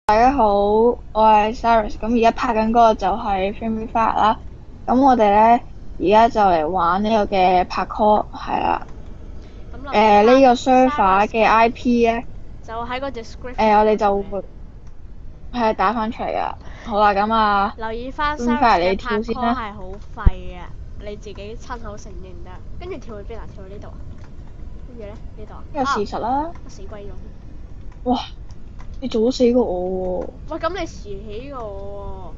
大家好，我係 Cyrus，咁而家拍緊嗰個就係 Frame Fire 啦。咁我哋咧而家就嚟玩呢個嘅 Parkour，係啦。呢個 server 嘅 IP 咧，就喺個 description。我哋就會係打翻出嚟噶。好啦，咁啊，留意翻 Frame Cyrus Fire 你嘅跳先 Parkour 啦。係好廢嘅，你自己親口承認得。跟住跳去邊啊？跳去呢度啊？跟住咧呢度啊？呢個事實啦。我死鬼咗！哇！你早死過我喎。喂，咁你遲起過我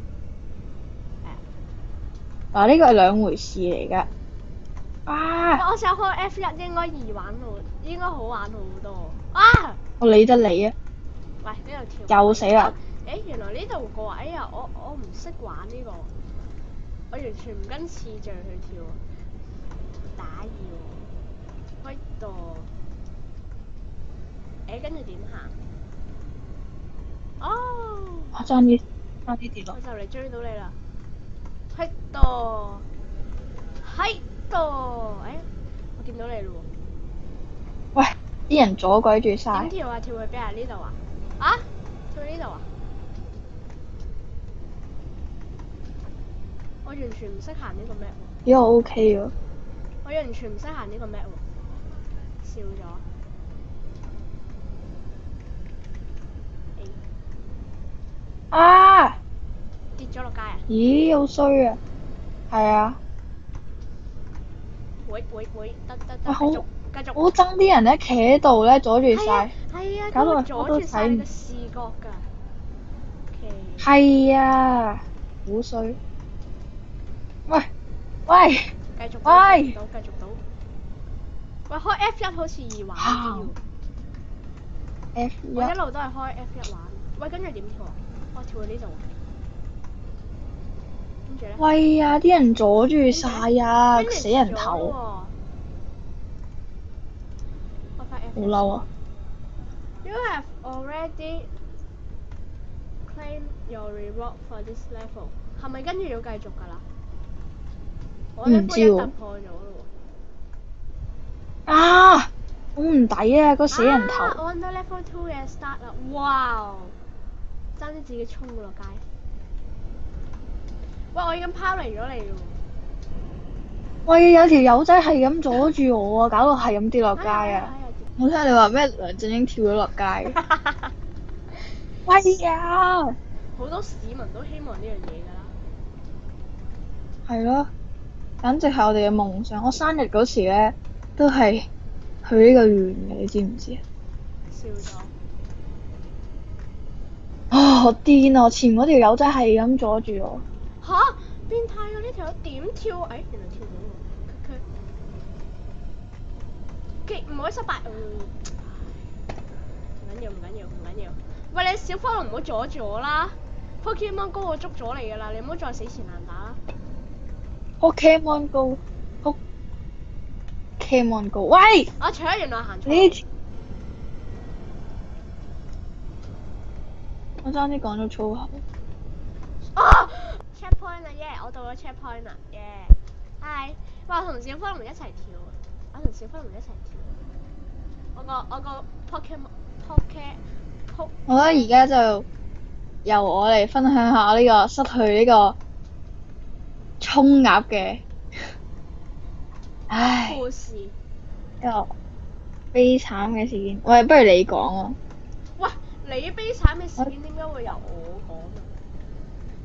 喎。嗱，呢個係兩回事嚟噶。啊！我想開 F1 應該易玩好，應該好玩好多。啊！我理得你啊！喂，呢度跳。又死啦！原來呢度個位啊，我唔識玩呢個，我完全唔跟次序去跳，打要開度。跟住點行？哦！我爭啲跌落。我就嚟追到你啦！喺度，喺度，我見到你咯喎！喂，啲人阻鬼住晒。點跳啊？跳去邊啊？呢度啊？啊？跳去呢度啊？我完全唔識行呢個 map 喎。咦，我 OK 喎。我完全唔識行呢個 map 喎。笑咗。啊！跌咗落街啊！咦，好衰啊！係啊。會，得，好繼續。好憎啲人咧，企喺度咧，阻住晒。係啊，搞到阻住晒你個視覺㗎。係啊，好衰。喂！繼續到。喂，開 F1 好似易玩啲喎。我一路都係開 F1 玩。喂，跟住點跳啊？我跳去呢度。跟住咧？喂啊！啲人阻住晒啊，死人頭。好嬲啊 ！You have already claimed your reward for this level。係咪跟住要繼續㗎啦？我呢波一突破咗咯喎。啊！好唔抵啊！個死人頭。我揾到 level 2嘅 start 啦！哇！爭啲自己衝落街。喂，我已經拋離咗你咯。喂，有條友仔係咁阻住我啊，搞到係咁跌落街啊！我聽你話咩？梁振英跳咗落街。喂呀！好多市民都希望呢樣嘢㗎啦。係咯，簡直係我哋嘅夢想。我生日嗰時咧，都係許呢個願嘅，你知唔知啊？笑咗。我癲啊！前嗰條友仔係咁阻住我。吓？變態啊！呢條友點跳？原來跳到喎。唔可以失敗。唔緊要。喂，你小火龍唔好阻住我啦 ！Pokemon Go 我捉咗你㗎啦，你唔好再死纏爛打啦。Pokemon Go。喂！啊！除咗原來行錯。我爭啲講咗粗口。啊 ！checkpoint 啦耶！我到咗 checkpoint 啦耶！Hi！喂，我同小火龍一齊跳啊！我個 Pokemon。我覺得而家就由我嚟分享下呢個失去呢個衝鴨嘅，唉，故事。一個悲慘嘅事件。喂，不如你講啊。喂，你悲慘嘅事件點解會由我講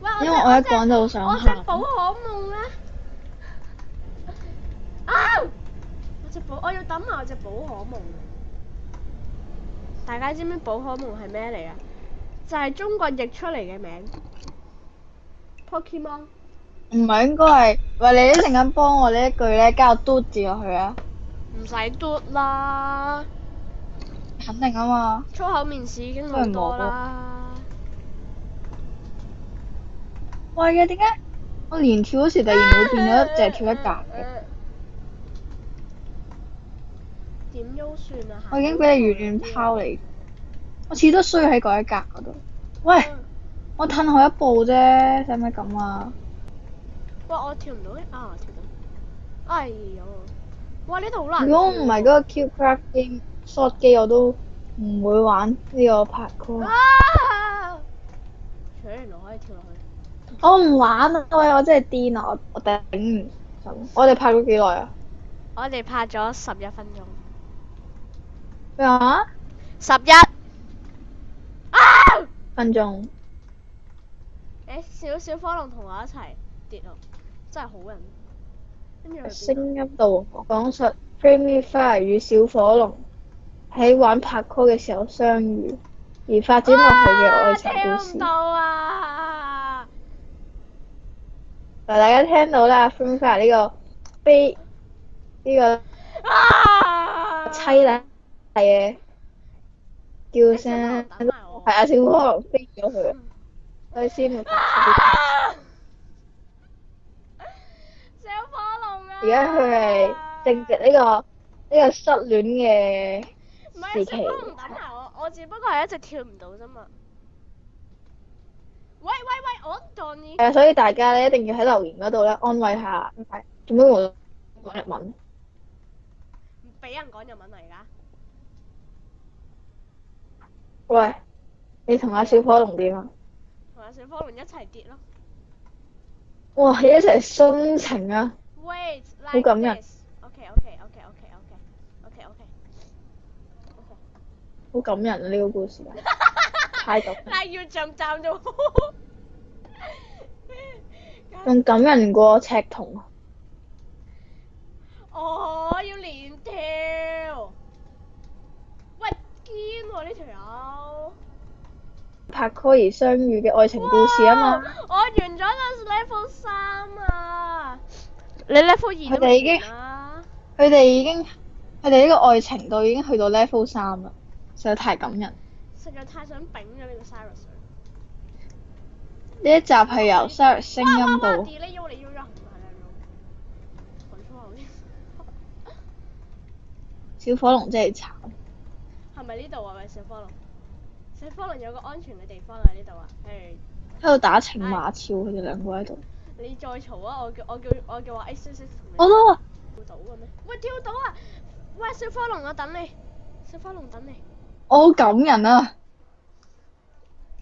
啊？喂，因為我一講就好想喊。我隻寶可夢咧，我要抌埋我隻寶可夢。大家知唔知寶可夢係咩嚟啊？就係中國譯出嚟嘅名 ，Pokemon。唔係應該係，喂，你一陣間幫我呢一句咧加個嘟字落去啊！唔使嘟啦，肯定啊嘛。粗口面試已經好多啦。喂嘅點解我連跳嗰時突然會變咗淨係跳一格嘅？點優算啊？我已經俾你遠遠拋離，我似都衰喺嗰一格嗰度。喂，我褪後一步啫，使唔使咁啊？喂，我跳唔到啊！跳到，哎呦！哇，呢度好難。如果唔係嗰個 Q Crack Game short 機，我都唔會玩呢個 Parkour。嘅，原來可以跳落去。我唔玩啊！喂，我真係癲啊！我頂唔順。我哋拍咗幾耐啊？我哋拍咗11分鐘。咩話？11分鐘。小火龍同我一齊跌咯，真係好人。跟住佢聲音度講述 Flaming Fire 與小火龍喺玩拍 call 嘅時候相遇，而發展落去嘅愛情故事。聽唔到啊！嗱，大家聽到啦 Flaming Fire 呢個悲呢個凄厲嘅叫聲，係啊，小火龍飛咗佢，所以先會發出啲。小火龍啊！而家佢係正值呢個失戀嘅時期。唔係小火龍等埋我只不過係一直跳唔到啫嘛。喂，我當你。所以大家咧一定要喺留言嗰度咧安慰下。做咩我講日文？唔俾人講日文嚟㗎。喂，你同阿小火龍點啊？同阿小火龍一齊跌咯。哇！一齊殉情啊！Wait，好感人。OK。好感人啊！呢個故事太感人。但係要中站咗。仲感人過赤瞳啊！我要連跳。喂，堅喎呢條友。拍 call 而相遇嘅愛情故事啊嘛！我完咗個 level 3啊！你 level 2都未完啦。佢哋呢個愛情度已經去到 level 3啦，實在太感人。實在太想丙咗呢個 Cyrus。呢一集係由 Cyrus 聲音度。小火龍真係慘。係咪呢度啊？喂，小火龍。小火龍有個安全嘅地方喺呢度啊！喺度打情罵俏，佢哋兩個喺度。你再嘈啊！我叫話866同你。我都話。跳到嘅咩？喂，跳到啊！喂，小火龍，我等你。小火龍等你。我好感人啊！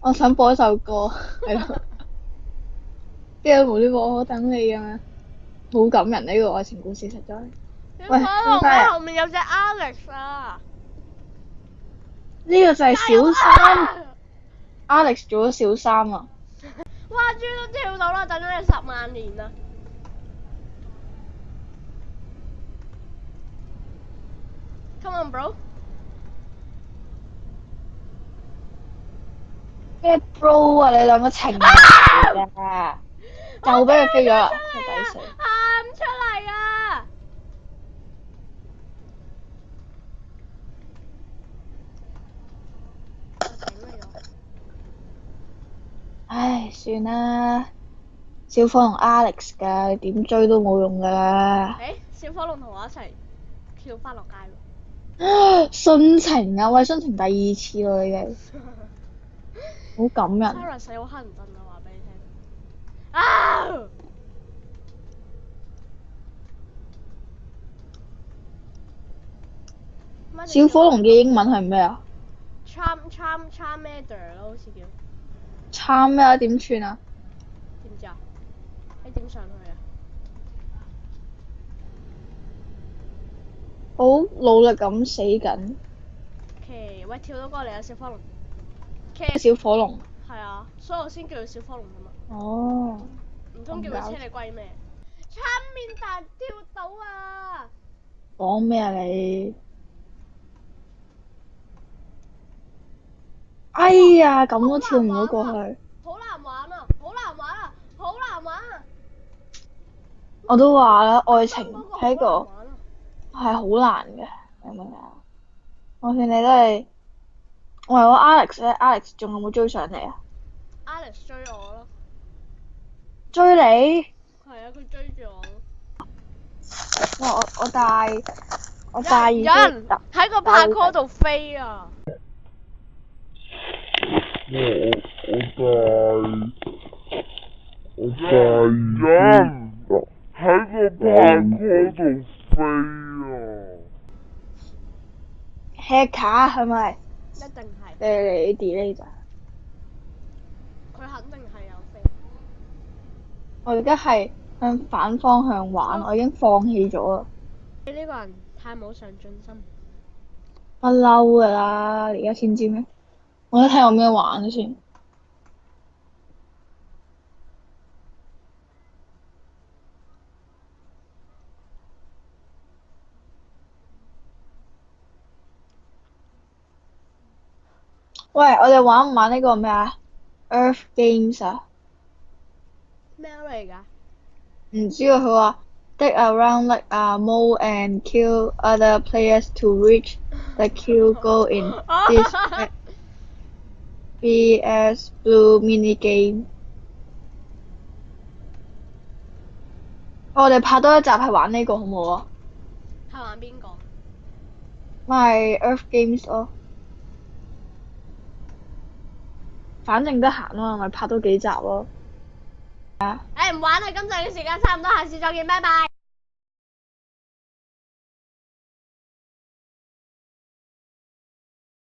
我想播一首歌，係咯。跟住無端端我等你啊！好感人呢個愛情故事實在。小火龍，我後面有隻 Alex 啊！呢個就係小三。Alex 做咗小三啊！哇！終於都跳到啦，等咗你10萬年啦！Come on, bro！ 咩 bro 啊？你兩個情人嚟㗎，就俾佢飛咗啦，真係抵死！喊出嚟啊！唉，算啦，小火龍 Alex 㗎，你點追都冇用㗎啦。小火龍同我一齊跳返落街喎。殉情啊！喂，殉情第2次咯，已經。好感人。Cyrus 死好乞人憎啊！話俾你聽。啊！小火龍嘅英文係咩啊 Charmander 咯，好似叫。Charm 咩啊？點串啊？知唔知啊？你點上去啊？好努力咁死緊。OK，喂，跳到過嚟啊，小火龍。小火龍。係啊，所以我先叫佢小火龍㗎嘛。哦。唔通叫佢車你龜咩？Charmander跳到啊！講咩啊你？哎呀，咁都跳唔到過去。好難玩啊！好難玩啊！好難玩啊！我都話啦，愛情係一個係好難嘅，明唔明啊？我勸你都係，我係我 Alex 咧 ，Alex 仲有冇追上嚟啊 ？Alex 追我咯。追你？係啊，佢追住我咯。我大有人喺個拍 call 度飛啊！我大人喺個拍 call 度飛啊！hacker 係咪？一定係。你 delete 咋？佢肯定係有飛。我而家係向反方向玩，我已經放棄咗啦。你呢個人太冇上進心。不嬲㗎啦，你而家先知咩？我都睇有咩玩先。喂，我哋玩唔玩呢個咩啊？Earth Games 啊？咩嚟㗎？唔知啊，佢話 dig around like a mole and kill other players to reach the kill goal in this BS Blue mini game。我哋拍多一集係玩呢個好唔好啊？係玩邊個？咪 Earth Games 咯，反正得閒啊嘛，咪拍多幾集咯。唔玩啦，今集嘅時間差唔多，下次再見，拜拜。